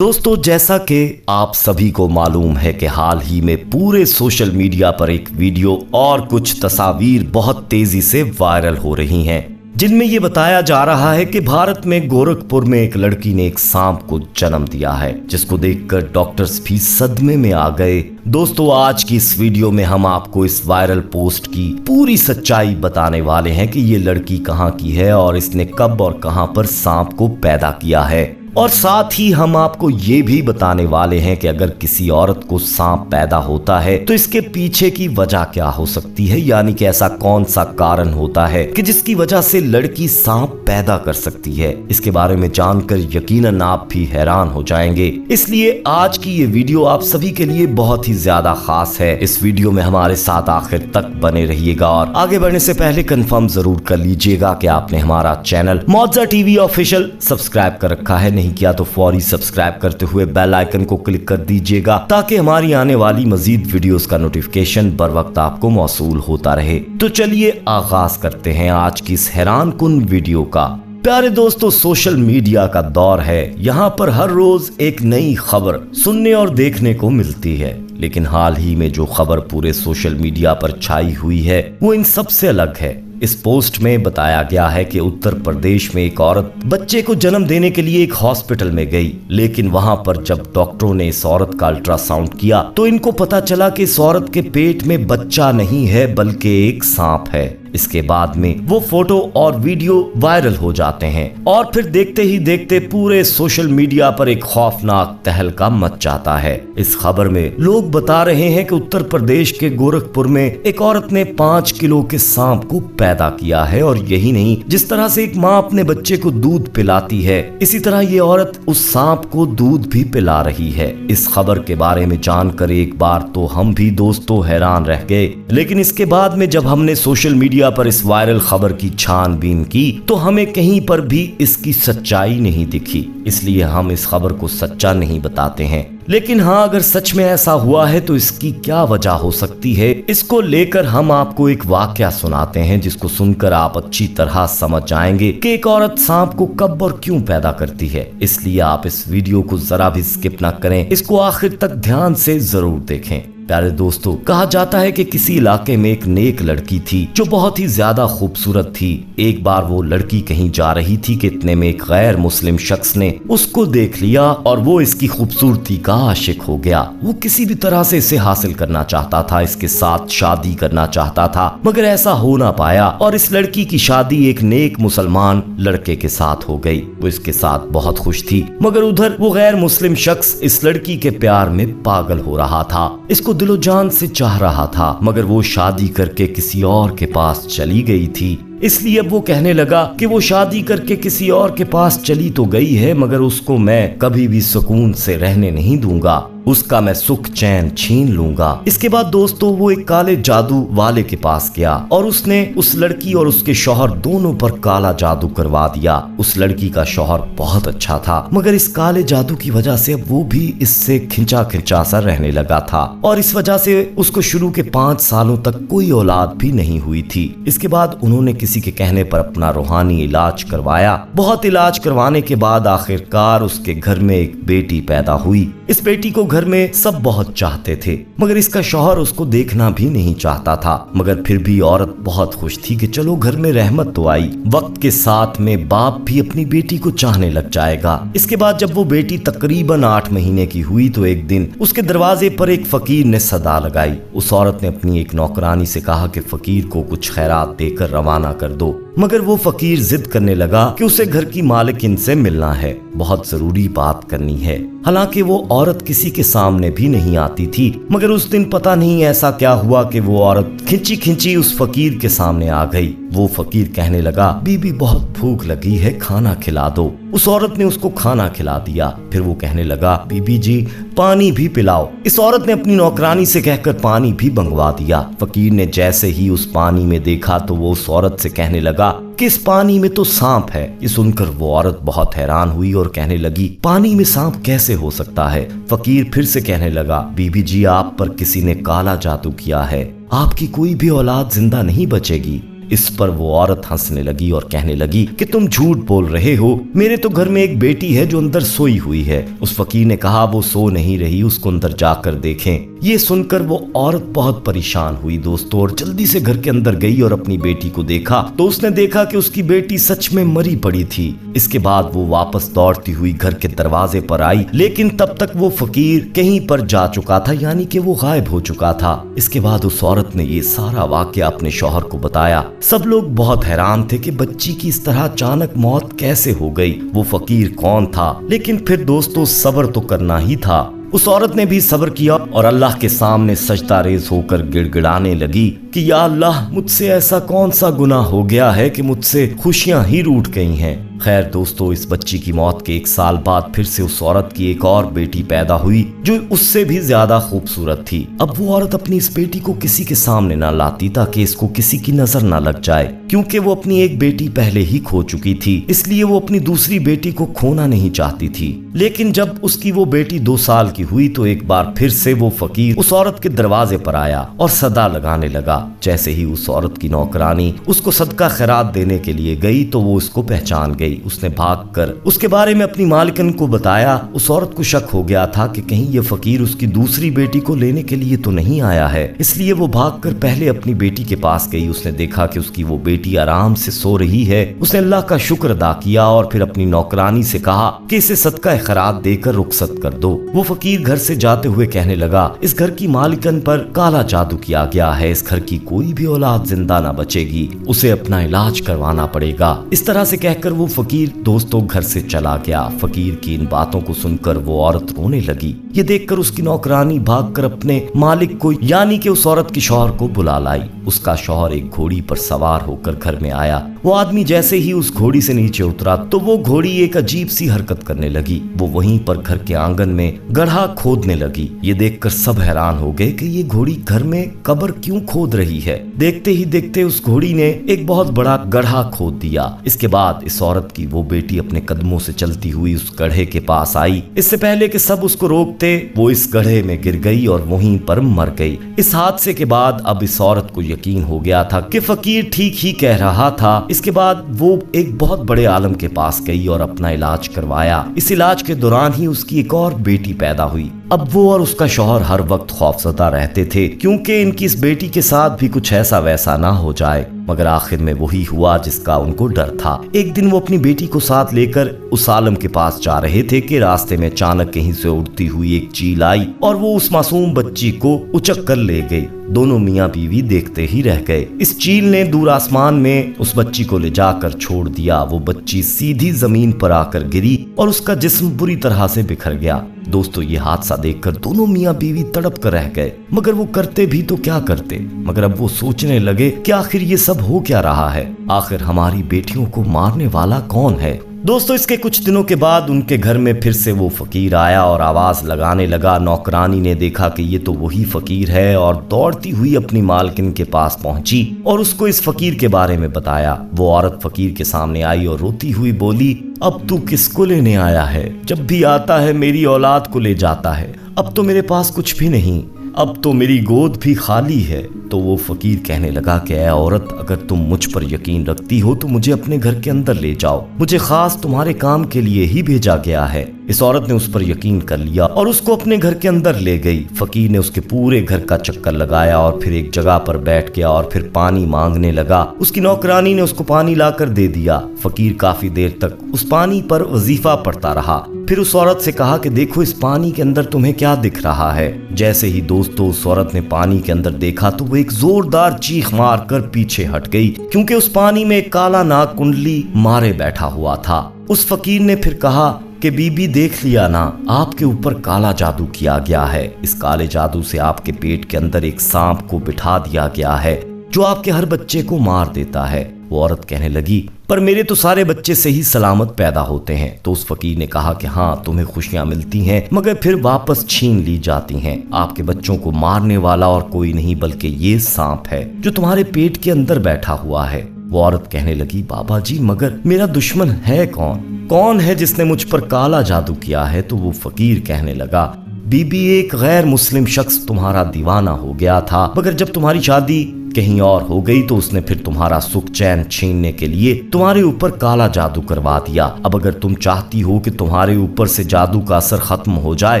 दोस्तों, जैसा कि आप सभी को मालूम है कि हाल ही में पूरे सोशल मीडिया पर एक वीडियो और कुछ तस्वीर बहुत तेजी से वायरल हो रही हैं, जिनमें ये बताया जा रहा है कि भारत में गोरखपुर में एक लड़की ने एक सांप को जन्म दिया है, जिसको देखकर डॉक्टर्स भी सदमे में आ गए। दोस्तों, आज की इस वीडियो में हम आपको इस वायरल पोस्ट की पूरी सच्चाई बताने वाले हैं कि ये लड़की कहाँ की है और इसने कब और कहां पर सांप को पैदा किया है। और साथ ही हम आपको ये भी बताने वाले हैं कि अगर किसी औरत को सांप पैदा होता है तो इसके पीछे की वजह क्या हो सकती है, यानी कि ऐसा कौन सा कारण होता है कि जिसकी वजह से लड़की सांप पैदा कर सकती है। इसके बारे में जानकर यकीनन आप भी हैरान हो जाएंगे। इसलिए आज की ये वीडियो आप सभी के लिए बहुत ही ज्यादा खास है। इस वीडियो में हमारे साथ आखिर तक बने रहिएगा और आगे बढ़ने से पहले कंफर्म जरूर कर लीजिएगा कि आपने हमारा चैनल मौजा टीवी ऑफिशियल सब्सक्राइब कर रखा है। नहीं किया तो फौरी सब्सक्राइब करते हुए बेल आइकन को क्लिक कर दीजिएगा ताकि हमारी आने वाली मजीद वीडियोस का नोटिफिकेशन बर वक्त आपको मौसूल होता रहे। तो चलिए आगाज करते हैं आज की इस हैरान कुन वीडियो का। प्यारे दोस्तों, सोशल मीडिया का दौर है। यहाँ पर हर रोज एक नई खबर सुनने और देखने को मिलती है, लेकिन हाल ही में जो खबर पूरे सोशल मीडिया पर छाई हुई है वो इन सबसे अलग है। इस पोस्ट में बताया गया है कि उत्तर प्रदेश में एक औरत बच्चे को जन्म देने के लिए एक हॉस्पिटल में गई, लेकिन वहां पर जब डॉक्टरों ने इस औरत का अल्ट्रासाउंड किया तो इनको पता चला कि इस औरत के पेट में बच्चा नहीं है बल्कि एक सांप है। इसके बाद में वो फोटो और वीडियो वायरल हो जाते हैं और फिर देखते ही देखते पूरे सोशल मीडिया पर एक खौफनाक तहलका मच जाता है। इस खबर में लोग बता रहे हैं कि उत्तर प्रदेश के गोरखपुर में एक औरत ने 5 किलो के सांप को पैदा किया है। और यही नहीं, जिस तरह से एक माँ अपने बच्चे को दूध पिलाती है, इसी तरह ये औरत उस सांप को दूध भी पिला रही है। इस खबर के बारे में जानकर एक बार तो हम भी दोस्तों हैरान रह गए, लेकिन इसके बाद में जब हमने सोशल मीडिया पर इस वायरल खबर की छानबीन की तो हमें कहीं पर भी इसकी सच्चाई नहीं दिखी। इसलिए हम इस खबर को सच्चा नहीं बताते हैं, लेकिन हाँ, अगर सच में ऐसा हुआ है तो इसकी क्या वजह हो सकती है, इसको लेकर हम आपको एक वाकया सुनाते हैं, जिसको सुनकर आप अच्छी तरह समझ जाएंगे कि एक औरत सांप को कब और क्यों पैदा करती है। इसलिए आप इस वीडियो को जरा भी स्किप ना करें, इसको आखिर तक ध्यान से जरूर देखें। प्यारे दोस्तों, कहा जाता है कि किसी इलाके में एक नेक लड़की थी जो बहुत ही ज्यादा खूबसूरत थी। एक बार वो लड़की कहीं जा रही थी कि इतने में एक गैर मुस्लिम शख्स ने उसको देख लिया और वो इसकी खूबसूरती का आशिक हो गया। वो किसी भी तरह से इसे हासिल करना चाहता था, इसके साथ शादी करना चाहता था, मगर ऐसा हो ना पाया और इस लड़की की शादी एक नेक मुसलमान लड़के के साथ हो गई। वो इसके साथ बहुत खुश थी, मगर उधर वो गैर मुस्लिम शख्स इस लड़की के प्यार में पागल हो रहा था, इसको दिलो जान से चाह रहा था, मगर वो शादी करके किसी और के पास चली गई थी। इसलिए अब वो कहने लगा कि वो शादी करके किसी और के पास चली तो गई है, मगर उसको मैं कभी भी सुकून से रहने नहीं दूंगा, उसका मैं सुख चैन छीन लूंगा। इसके बाद दोस्तों वो एक काले जादू वाले के पास गया और उसने उस लड़की और उसके शौहर दोनों पर काला जादू करवा दिया। उस लड़की का शौहर बहुत अच्छा था, मगर इस काले जादू की वजह से अब वो भी इससे खिंचा खिंचा सा रहने लगा था और इस वजह से उसको शुरू के 5 सालों तक कोई औलाद भी नहीं हुई थी। इसके बाद उन्होंने किसी के कहने पर अपना रूहानी इलाज करवाया। बहुत इलाज करवाने के बाद आखिरकार उसके घर में एक बेटी पैदा हुई। इस बेटी को घर में सब बहुत चाहते थे, मगर इसका शौहर उसको देखना भी नहीं चाहता था। मगर फिर भी औरत बहुत खुश थी कि चलो घर में रहमत तो आई। वक्त के साथ में बाप भी अपनी बेटी को चाहने लग जाएगा। इसके बाद जब वो बेटी तकरीबन 8 महीने की हुई तो एक दिन उसके दरवाजे पर एक फकीर ने सदा लगाई। उस औरत ने अपनी एक नौकरानी से कहा कि फकीर को कुछ खैरात देकर रवाना कर दो, मगर वो फकीर जिद करने लगा कि उसे घर की मालिकिन से मिलना है, बहुत जरूरी बात करनी है। हालांकि वो औरत किसी के सामने भी नहीं आती थी, मगर उस दिन पता नहीं ऐसा क्या हुआ कि वो औरत खिंची खिंची उस फकीर के सामने आ गई। वो फकीर कहने लगा, बीबी बहुत भूख लगी है, खाना खिला दो। उस औरत ने उसको खाना खिला दिया। फिर वो कहने लगा, बीबी जी पानी भी पिलाओ। इस औरत ने अपनी नौकरानी से कहकर पानी भी मंगवा दिया। फकीर ने जैसे ही उस पानी में देखा तो वो उस औरत से कहने लगा कि इस पानी में तो सांप है। ये सुनकर वो औरत बहुत हैरान हुई और कहने लगी, पानी में सांप कैसे हो सकता है? फकीर फिर से कहने लगा, बीबी जी आप पर किसी ने काला जादू किया है, आपकी कोई भी औलाद जिंदा नहीं बचेगी। इस पर वो औरत हंसने लगी और कहने लगी कि तुम झूठ बोल रहे हो, मेरे तो घर में एक बेटी है जो अंदर सोई हुई है। उस फकीर ने कहा वो सो नहीं रही, उसको अंदर जाकर देखें। ये सुनकर वो औरत बहुत परेशान हुई दोस्तों, और जल्दी से घर के अंदर गई और अपनी बेटी को देखा तो उसने देखा कि उसकी बेटी सच में मरी पड़ी थी। इसके बाद वो वापस दौड़ती हुई घर के दरवाजे पर आई, लेकिन तब तक वो फकीर कहीं पर जा चुका था, यानी कि वो गायब हो चुका था। इसके बाद उस औरत ने ये सारा वाकया अपने शौहर को बताया। सब लोग बहुत हैरान थे कि बच्ची की इस तरह अचानक मौत कैसे हो गई, वो फकीर कौन था। लेकिन फिर दोस्तों सब्र तो करना ही था। उस औरत ने भी सब्र किया और अल्लाह के सामने सजदा रेज होकर गिड़गिड़ाने लगी कि या अल्लाह, मुझसे ऐसा कौन सा गुनाह हो गया है कि मुझसे खुशियां ही रूठ गई हैं। खैर दोस्तों, इस बच्ची की मौत के 1 साल बाद फिर से उस औरत की एक और बेटी पैदा हुई जो उससे भी ज्यादा खूबसूरत थी। अब वो औरत अपनी इस बेटी को किसी के सामने ना लाती ताकि इसको किसी की नजर ना लग जाए, क्योंकि वो अपनी एक बेटी पहले ही खो चुकी थी, इसलिए वो अपनी दूसरी बेटी को खोना नहीं चाहती थी। लेकिन जब उसकी वो बेटी 2 साल की हुई तो एक बार फिर से वो फकीर उस औरत के दरवाजे पर आया और सदा लगाने लगा। जैसे ही उस औरत की नौकरानी उसको सदका खैरात देने के लिए गई तो वो उसको पहचान गई। उसने भागकर उसके बारे में अपनी मालिकन को बताया। उस औरत को शक हो गया था कि कहीं ये फकीर उसकी दूसरी बेटी को लेने के लिए तो नहीं आया है, इसलिए वो भागकर पहले अपनी बेटी के पास गई। उसने देखा कि उसकी वो बेटी आराम से सो रही है। उसने अल्लाह का शुक्र अदा किया और फिर अपनी नौकरानी से कहा कि इसे सदका खैरात देकर रुखसत कर दो। वो फकीर घर से जाते हुए कहने लगा, इस घर की मालिकन पर काला जादू किया गया है, इस घर की कोई भी औलाद जिंदा ना बचेगी, उसे अपना इलाज करवाना पड़ेगा। इस तरह से कहकर वो फकीर दोस्तों घर से चला गया। फकीर की इन बातों को सुनकर वो औरत रोने लगी। ये देखकर उसकी नौकरानी भागकर अपने मालिक को यानी कि उस औरत की शौहर को बुला लाई। उसका शौहर एक घोड़ी पर सवार होकर घर में आया। वो आदमी जैसे ही उस घोड़ी से नीचे उतरा तो वो घोड़ी एक अजीब सी हरकत करने लगी। वो वहीं पर घर के आंगन में गड्ढा खोदने लगी। ये देखकर सब हैरान हो गए कि ये घोड़ी घर में कब्र क्यों खोद रही है। देखते ही देखते उस घोड़ी ने एक बहुत बड़ा गड्ढा खोद दिया। इसके बाद इस औरत की वो बेटी अपने कदमों से चलती हुई उस गड्ढे के पास आई। इससे पहले कि सब उसको रोकते वो इस गड्ढे में गिर गई और वहीं पर मर गई। इस हादसे के बाद अब इस औरत को यकीन हो गया था कि फकीर ठीक ही कह रहा था। इसके बाद वो एक बहुत बड़े आलम के पास गई और अपना इलाज करवाया। इस इलाज के दौरान ही उसकी एक और बेटी पैदा हुई। अब वो और उसका शौहर हर वक्त खौफजदा रहते थे क्योंकि इनकी इस बेटी के साथ भी कुछ ऐसा वैसा ना हो जाए, मगर आखिर में वही हुआ जिसका उनको डर था। एक दिन वो अपनी बेटी को साथ लेकर उस आलम के पास जा रहे थे कि रास्ते में अचानक कहीं से उड़ती हुई एक चील आई और वो उस मासूम बच्ची को उचक कर ले गई। दोनों मियाँ बीवी देखते ही रह गए। इस चील ने दूर आसमान में उस बच्ची को ले जाकर छोड़ दिया। वो बच्ची सीधी जमीन पर आकर गिरी और उसका जिस्म बुरी तरह से बिखर गया। दोस्तों ये हादसा देखकर दोनों मियाँ बीवी तड़प कर रह गए, मगर वो करते भी तो क्या करते। मगर अब वो सोचने लगे कि आखिर ये सब हो क्या रहा है, आखिर हमारी बेटियों को मारने वाला कौन है। दोस्तों इसके कुछ दिनों के बाद उनके घर में फिर से वो फकीर आया और आवाज लगाने लगा। नौकरानी ने देखा कि ये तो वही फकीर है और दौड़ती हुई अपनी मालकिन के पास पहुंची और उसको इस फकीर के बारे में बताया। वो औरत फकीर के सामने आई और रोती हुई बोली, अब तू किसको लेने आया है? जब भी आता है मेरी औलाद को ले जाता है। अब तो मेरे पास कुछ भी नहीं, अब तो मेरी गोद भी खाली है। तो वो फकीर कहने लगा कि ऐ औरत, अगर तुम मुझ पर यकीन रखती हो तो मुझे अपने घर के अंदर ले जाओ, मुझे खास तुम्हारे काम के लिए ही भेजा गया है। इस औरत ने उस पर यकीन कर लिया और उसको अपने घर के अंदर ले गई। फकीर ने उसके पूरे घर का चक्कर लगाया और फिर एक जगह पर बैठ गया और फिर पानी मांगने लगा। उसकी नौकरानी ने उसको पानी लाकर दे दिया। फकीर काफी देर तक उस पानी पर वजीफा पढ़ता रहा। फिर उस औरत से कहा कि देखो इस पानी के अंदर तुम्हें क्या दिख रहा है। जैसे ही दोस्तों उस औरत ने पानी के अंदर देखा तो वो एक जोरदार चीख मार कर पीछे हट गई, क्योंकि उस पानी में एक काला नाग कुंडली मारे बैठा हुआ था। उस फकीर ने फिर कहा कि बीबी देख लिया ना, आपके ऊपर काला जादू किया गया है। इस काले जादू से आपके पेट के अंदर एक सांप को बिठा दिया गया है जो आपके हर बच्चे को मार देता है। वो औरत कहने लगी, पर मेरे तो सारे बच्चे से ही सलामत पैदा होते हैं। तो उस फकीर ने कहा कि हाँ, तुम्हें खुशियां मिलती हैं मगर फिर वापस छीन ली जाती हैं। आपके बच्चों को मारने वाला और कोई नहीं बल्कि ये सांप है जो तुम्हारे पेट के अंदर बैठा हुआ है। वो औरत कहने लगी, बाबा जी मगर मेरा दुश्मन है कौन? कौन है जिसने मुझ पर काला जादू किया है? तो वो फकीर कहने लगा, बीबी एक गैर मुस्लिम शख्स तुम्हारा दीवाना हो गया था, मगर जब तुम्हारी शादी कहीं और हो गई तो उसने फिर तुम्हारा सुख चैन छीनने के लिए तुम्हारे ऊपर काला जादू करवा दिया। अब अगर तुम चाहती हो कि तुम्हारे ऊपर से जादू का असर खत्म हो जाए,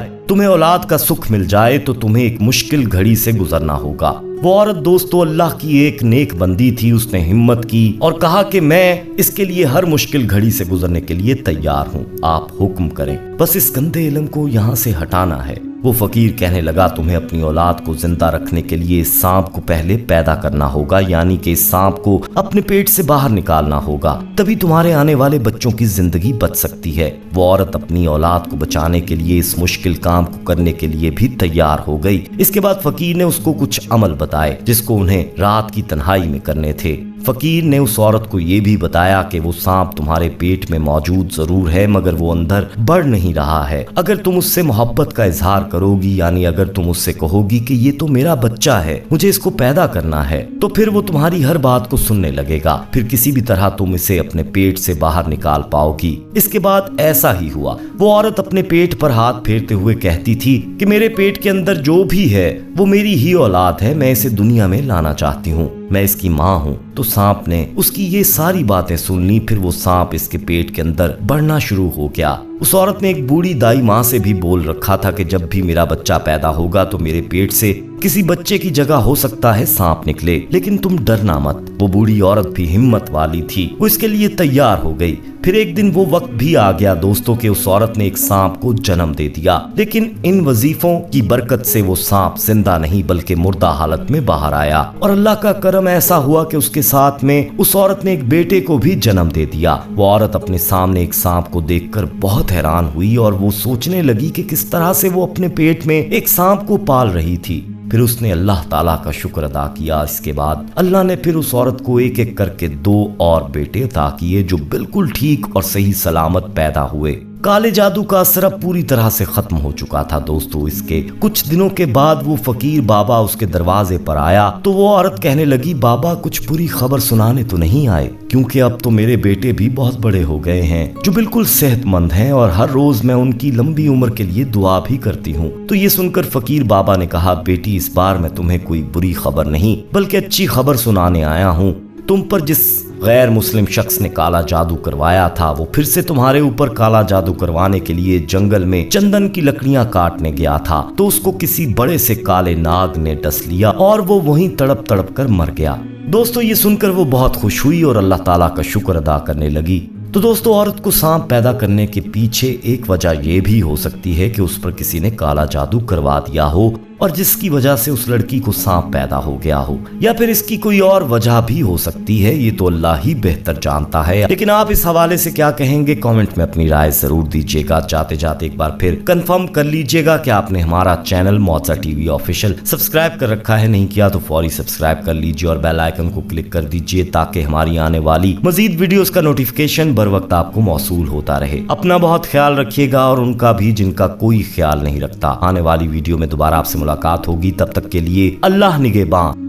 तुम्हें औलाद का सुख मिल जाए, तो तुम्हें एक मुश्किल घड़ी से गुजरना होगा। वो औरत दोस्तों अल्लाह की एक नेक बंदी थी। उसने हिम्मत की और कहा कि मैं इसके लिए हर मुश्किल घड़ी से गुजरने के लिए तैयार हूँ, आप हुक्म करें, बस इस गंदे इल्म को यहाँ से हटाना है। वो फकीर कहने लगा, तुम्हें अपनी औलाद को जिंदा रखने के लिए इस सांप को पहले पैदा करना होगा, यानी कि इस सांप को अपने पेट से बाहर निकालना होगा, तभी तुम्हारे आने वाले बच्चों की जिंदगी बच सकती है। वो औरत अपनी औलाद को बचाने के लिए इस मुश्किल काम को करने के लिए भी तैयार हो गई। इसके बाद फकीर ने उसको कुछ अमल बताए जिसको उन्हें रात की तन्हाई में करने थे। फकीर ने उस औरत को यह भी बताया कि वो सांप तुम्हारे पेट में मौजूद जरूर है, मगर वो अंदर बढ़ नहीं रहा है। अगर तुम उससे मोहब्बत का इजहार करोगी, यानी अगर तुम उससे कहोगी कि ये तो मेरा बच्चा है, मुझे इसको पैदा करना है, तो फिर वो तुम्हारी हर बात को सुनने लगेगा। फिर किसी भी तरह तुम इसे अपने पेट से बाहर निकाल पाओगी। इसके बाद ऐसा ही हुआ। वो औरत अपने पेट पर हाथ फेरते हुए कहती थी कि मेरे पेट के अंदर जो भी है वो मेरी ही औलाद है, मैं इसे दुनिया में लाना चाहती हूँ, मैं इसकी माँ हूँ। तो सांप ने उसकी ये सारी बातें सुन ली। फिर वो सांप इसके पेट के अंदर बढ़ना शुरू हो गया। उस औरत ने एक बूढ़ी दाई माँ से भी बोल रखा था कि जब भी मेरा बच्चा पैदा होगा तो मेरे पेट से किसी बच्चे की जगह हो सकता है सांप निकले, लेकिन तुम डरना मत। वो बूढ़ी औरत भी हिम्मत वाली थी, वो इसके लिए तैयार हो गई। फिर एक दिन वो वक्त भी आ गया दोस्तों के उस औरत ने एक सांप को जन्म दे दिया, लेकिन इन वजीफों की बरकत से वो सांप जिंदा नहीं बल्कि मुर्दा हालत में बाहर आया। और अल्लाह का करम ऐसा हुआ कि उसके साथ में उस औरत ने एक बेटे को भी जन्म दे दिया। वो औरत अपने सामने एक सांप को देखकर बहुत हैरान हुई और वो सोचने लगी कि किस तरह से वो अपने पेट में एक सांप को पाल रही थी। फिर उसने अल्लाह ताला का शुक्र अदा किया। इसके बाद अल्लाह ने फिर उस औरत को एक एक करके 2 और बेटे अता किए जो बिल्कुल ठीक और सही सलामत पैदा हुए। काले जादू का असर अब पूरी तरह से खत्म हो चुका था दोस्तों। इसके कुछ दिनों के बाद वो फकीर बाबा उसके दरवाजे पर आया तो वो औरत कहने लगी, बाबा कुछ बुरी खबर सुनाने तो नहीं आए, क्योंकि अब तो मेरे बेटे भी बहुत बड़े हो गए हैं जो बिल्कुल सेहतमंद हैं और हर रोज मैं उनकी लंबी उम्र के लिए दुआ भी करती हूँ। तो ये सुनकर फकीर बाबा ने कहा, बेटी इस बार मैं तुम्हें कोई बुरी खबर नहीं बल्कि अच्छी खबर सुनाने आया हूँ। तुम पर जिस गैर मुस्लिम शख्स ने काला जादू करवाया था वो फिर से तुम्हारे ऊपर काला जादू करवाने के लिए जंगल में चंदन की लकड़ियां काटने गया था, तो उसको किसी बड़े से काले नाग ने डस लिया और वो वहीं तड़प तड़प कर मर गया। दोस्तों ये सुनकर वो बहुत खुश हुई और अल्लाह ताला का शुक्र अदा करने लगी। तो दोस्तों औरत को सांप पैदा करने के पीछे एक वजह ये भी हो सकती है कि उस पर किसी ने काला जादू करवा दिया हो और जिसकी वजह से उस लड़की को सांप पैदा हो गया हो, या फिर इसकी कोई और वजह भी हो सकती है, ये तो अल्लाह ही बेहतर जानता है। लेकिन आप इस हवाले से क्या कहेंगे, कमेंट में अपनी राय जरूर दीजिएगा। जाते जाते एक बार फिर कंफर्म कर लीजिएगा कि आपने हमारा चैनल मौजा टीवी ऑफिशियल सब्सक्राइब कर रखा है, नहीं किया तो फौरी सब्सक्राइब कर लीजिए और बेल आइकन को क्लिक कर दीजिए ताकि हमारी आने वाली मजीद वीडियोस का नोटिफिकेशन बर वक्त आपको मौसूल होता रहे। अपना बहुत ख्याल रखिएगा और उनका भी जिनका कोई ख्याल नहीं रखता। आने वाली वीडियो में दोबारा आपसे मुलाकात होगी, तब तक के लिए अल्लाह निगहबान।